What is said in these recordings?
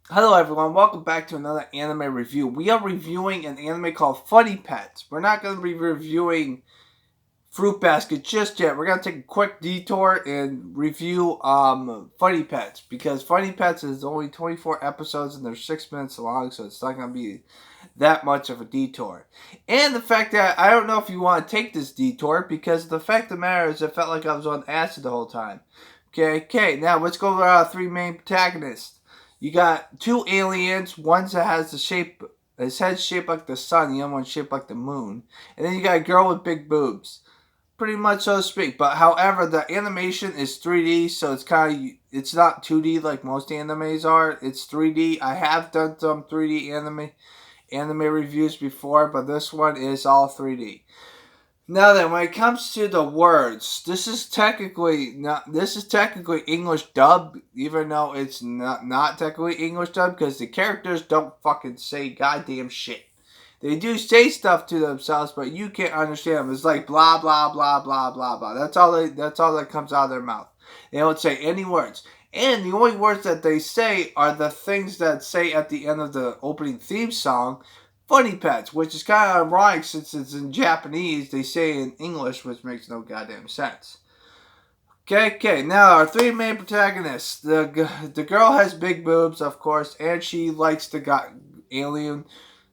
Hello everyone, welcome back to another anime review. We are reviewing an anime called Funny Pets. We're not going to be reviewing Fruit Basket just yet. We're going to take a quick detour and review Funny Pets because Funny Pets is only 24 episodes and they're 6 minutes long, so it's not going to be that much of a detour. And the fact that I don't know if you want to take this detour because the fact of the matter is it felt like I was on acid the whole time. Okay, now let's go over our three main protagonists. You got two aliens. One that has his head shaped like the sun. The other one shaped like the moon. And then you got a girl with big boobs, pretty much so to speak. But however, the animation is 3D, so it's not 2D like most animes are. It's 3D. I have done some 3D anime reviews before, but this one is all 3D. Now then, when it comes to the words, this is technically English dub, even though it's not technically English dub because the characters don't fucking say goddamn shit. They do say stuff to themselves, but you can't understand them. It's like blah blah blah blah blah blah. That's all that comes out of their mouth. They don't say any words. And the only words that they say are the things that say at the end of the opening theme song, Funny Pets, which is kind of ironic since it's in Japanese. They say in English, which makes no goddamn sense. Okay. Now our three main protagonists. The girl has big boobs, of course, and she likes the alien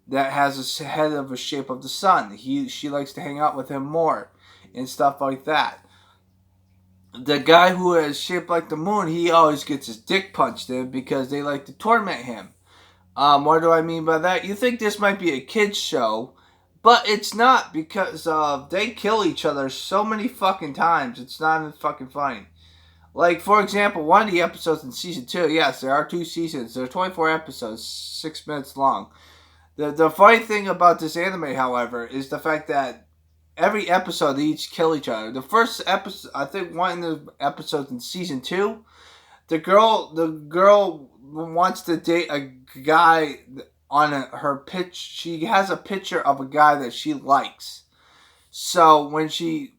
that has a head of the shape of the sun. She likes to hang out with him more and stuff like that. The guy who is shaped like the moon, he always gets his dick punched in because they like to torment him. What do I mean by that? You think this might be a kids show, but it's not because they kill each other so many fucking times. It's not even fucking funny. Like, for example, one of the episodes in season 2, yes, there are 2 seasons. There are 24 episodes, 6 minutes long. The funny thing about this anime, however, is the fact that every episode they each kill each other. The first episode, I think one of the episodes in season 2, the girl wants to date a guy her pitch. She has a picture of a guy that she likes. So when she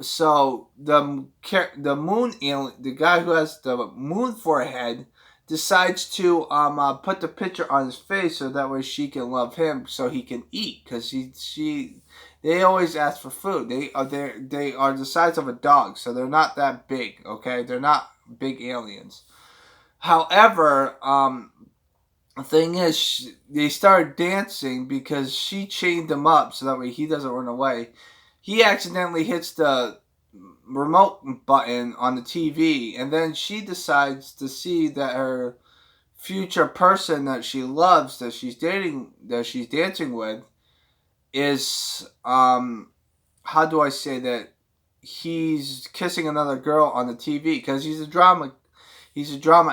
so the moon alien, the guy who has the moon forehead, decides to put the picture on his face so that way she can love him so he can eat because they always ask for food. They are the size of a dog, so they're not that big. Okay, they're not big aliens. However, the thing is, they started dancing because she chained him up so that way he doesn't run away. He accidentally hits the remote button on the TV, and then she decides to see that her future person that she loves, that she's dancing with, is how do I say that? He's kissing another girl on the TV because he's a drama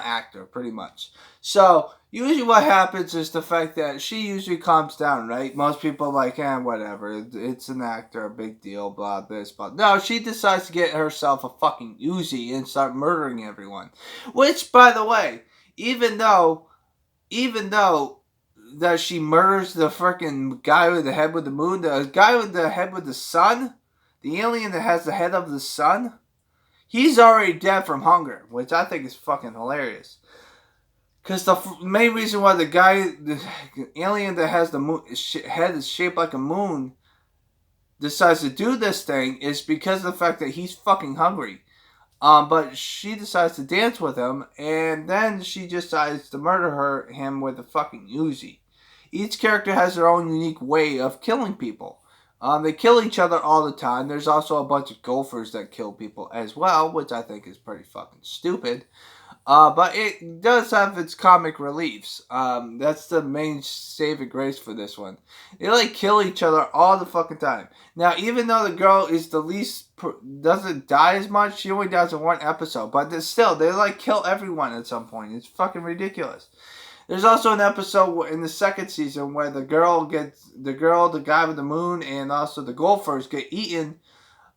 actor, pretty much. So usually what happens is the fact that she usually calms down, right? Most people are like, whatever, it's an actor, a big deal, blah, this, blah. No, she decides to get herself a fucking Uzi and start murdering everyone. Which, by the way, even though that she murders the freaking guy with the head with the moon, the guy with the head with the sun, the alien that has the head of the sun, he's already dead from hunger, which I think is fucking hilarious. Because the main reason why the alien that has the head is shaped like a moon, decides to do this thing is because of the fact that he's fucking hungry. But she decides to dance with him, and then she decides to murder him with a fucking Uzi. Each character has their own unique way of killing people. They kill each other all the time. There's also a bunch of gophers that kill people as well, which I think is pretty fucking stupid. But it does have its comic reliefs. That's the main saving grace for this one. They like kill each other all the fucking time. Now, even though the girl is doesn't die as much, she only dies in one episode. But still, they like kill everyone at some point. It's fucking ridiculous. There's also an episode in the second season where the guy with the moon, and also the gophers get eaten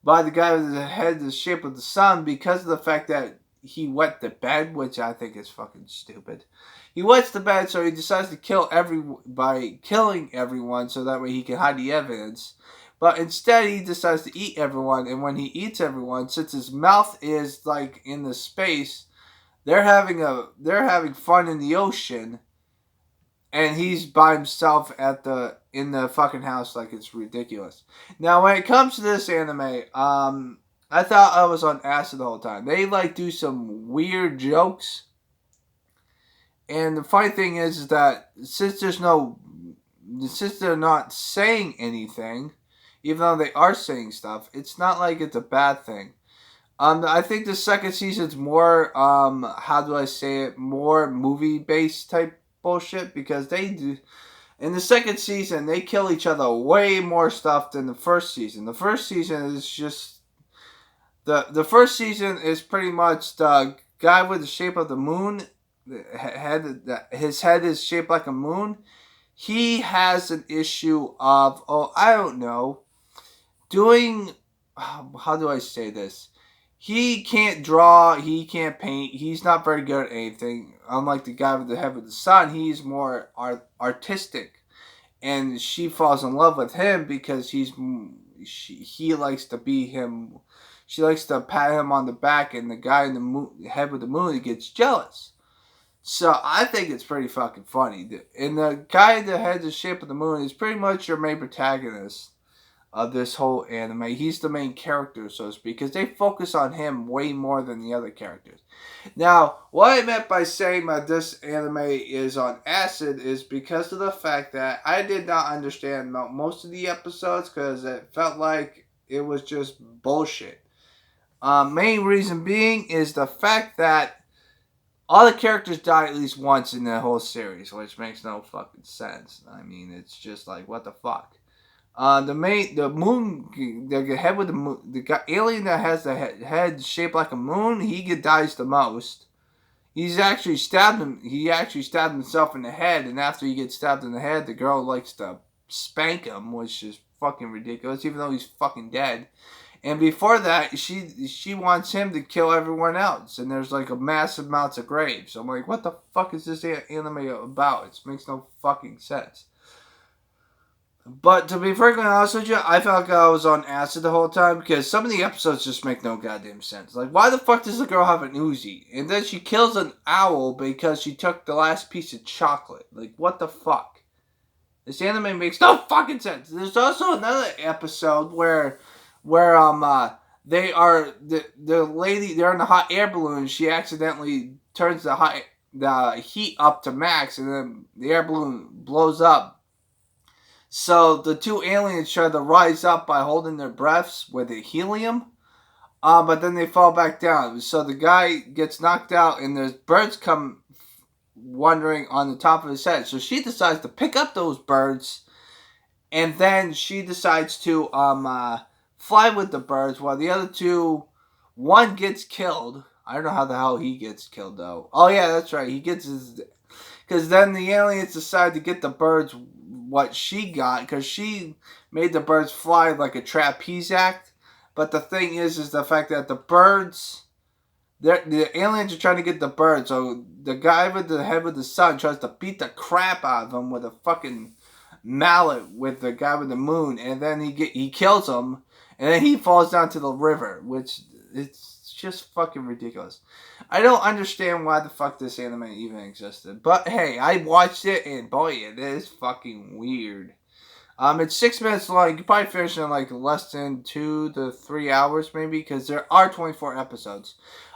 by the guy with the head the shape of the sun because of the fact that he wet the bed, which I think is fucking stupid. He wets the bed, so he decides to by killing everyone, so that way he can hide the evidence. But instead, he decides to eat everyone, and when he eats everyone, since his mouth is like in the space, they're having fun in the ocean, and he's by himself in the fucking house like it's ridiculous. Now, when it comes to this anime, I thought I was on acid the whole time. They like do some weird jokes, and the funny thing is that since they're not saying anything, even though they are saying stuff, it's not like it's a bad thing. I think the second season's more, how do I say it, more movie-based type bullshit, because they do, in the second season, they kill each other way more stuff than the first season. The first season is just, the first season is pretty much the guy with the shape of the moon, his head is shaped like a moon. He has an issue of, I don't know, doing, how do I say this? He can't draw, he can't paint, he's not very good at anything. Unlike the guy with the head with the sun, he's more artistic. And she falls in love with him because he likes to be him. She likes to pat him on the back, and the guy in the head with the moon, he gets jealous. So I think it's pretty fucking funny. And the guy in the head, the shape of the moon, is pretty much your main protagonist of this whole anime. He's the main character, so to speak, because they focus on him way more than the other characters. Now, what I meant by saying that this anime is on acid is because of the fact that I did not understand most of the episodes, because it felt like it was just bullshit. Main reason being is the fact that all the characters die at least once in the whole series, which makes no fucking sense. I mean, it's just like, what the fuck? The head with the moon, the alien that has the head shaped like a moon, he dies the most. He actually stabbed himself in the head, and after he gets stabbed in the head, the girl likes to spank him, which is fucking ridiculous, even though he's fucking dead. And before that, she wants him to kill everyone else, and there's like a massive amounts of graves. I'm like, what the fuck is this anime about? It makes no fucking sense. But to be frankly honest with you, I felt like I was on acid the whole time, because some of the episodes just make no goddamn sense. Like, why the fuck does the girl have an Uzi? And then she kills an owl because she took the last piece of chocolate. Like, what the fuck? This anime makes no fucking sense. There's also another episode where they are, the lady, they're in a hot air balloon. She accidentally turns the heat up to max, and then the air balloon blows up. So the two aliens try to rise up by holding their breaths with the helium, but then they fall back down. So the guy gets knocked out, and there's birds come wandering on the top of his head. So she decides to pick up those birds, and then she decides to fly with the birds, while the other two, one gets killed. I don't know how the hell he gets killed, though. Oh yeah, that's right. He gets his, because then the aliens decide to get the birds what she got, because she made the birds fly like a trapeze act. But the thing is the fact that the birds, the aliens are trying to get the birds, so the guy with the head with the sun tries to beat the crap out of him with a fucking mallet with the guy with the moon, and then he kills him, and then he falls down to the river, which it's just fucking ridiculous. I don't understand why the fuck this anime even existed. But hey, I watched it, and boy, it is fucking weird. It's 6 minutes long. You can probably finish it in like less than 2 to 3 hours maybe, because there are 24 episodes.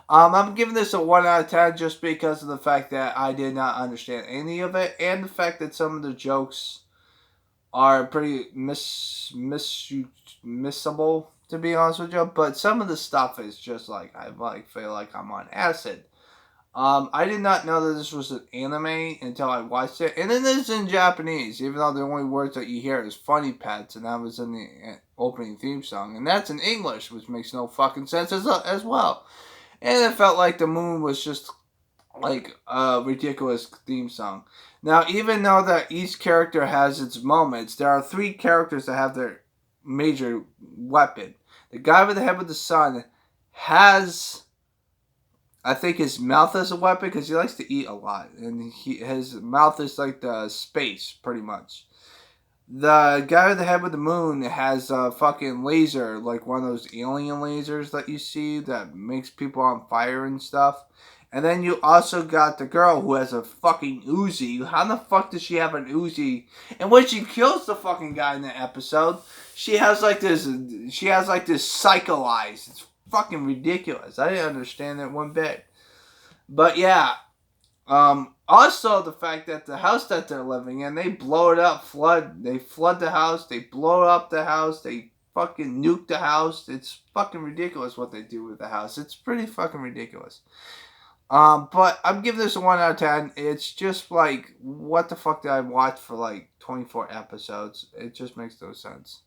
I'm giving this a 1 out of 10 just because of the fact that I did not understand any of it, and the fact that some of the jokes are pretty missable, to be honest with you. But some of the stuff is just like, I feel like I'm on acid. I did not know that this was an anime until I watched it. And it is in Japanese, even though the only words that you hear is funny pets, and that was in the opening theme song. And that's in English, which makes no fucking sense as well. And it felt like the moon was just like a ridiculous theme song. Now, even though that each character has its moments, there are 3 characters that have their major weapon. The guy with the head with the sun has, I think, his mouth as a weapon, because he likes to eat a lot, and his mouth is like the space, pretty much. The guy with the head with the moon has a fucking laser, like one of those alien lasers that you see that makes people on fire and stuff. And then you also got the girl who has a fucking Uzi. How the fuck does she have an Uzi? And when she kills the fucking guy in the episode, she has like this psycho eyes. It's fucking ridiculous. I didn't understand that one bit. But yeah. Also the fact that the house that they're living in, they blow it up, they flood the house, they blow up the house, they fucking nuke the house. It's fucking ridiculous what they do with the house. It's pretty fucking ridiculous. But I'm giving this a 1 out of 10. It's just like, what the fuck did I watch for like 24 episodes? It just makes no sense.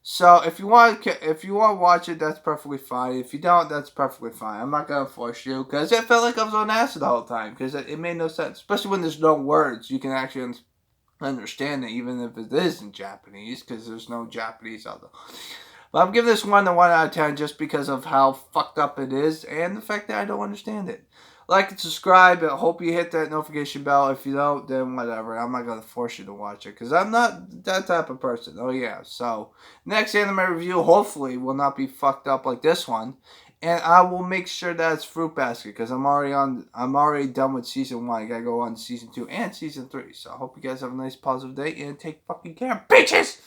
So if you want to watch it, that's perfectly fine. If you don't, that's perfectly fine. I'm not gonna force you because it felt like I was on acid the whole time because it made no sense. Especially when there's no words, you can actually understand it, even if it is in Japanese, because there's no Japanese out there. But I'm giving this one a 1 out of 10 just because of how fucked up it is and the fact that I don't understand it. Like and subscribe. I hope you hit that notification bell. If you don't, then whatever. I'm not going to force you to watch it because I'm not that type of person. Oh, yeah. So, next anime review hopefully will not be fucked up like this one. And I will make sure that it's Fruit Basket because I'm already done with season 1. I got to go on season 2 and season 3. So, I hope you guys have a nice positive day and take fucking care, bitches!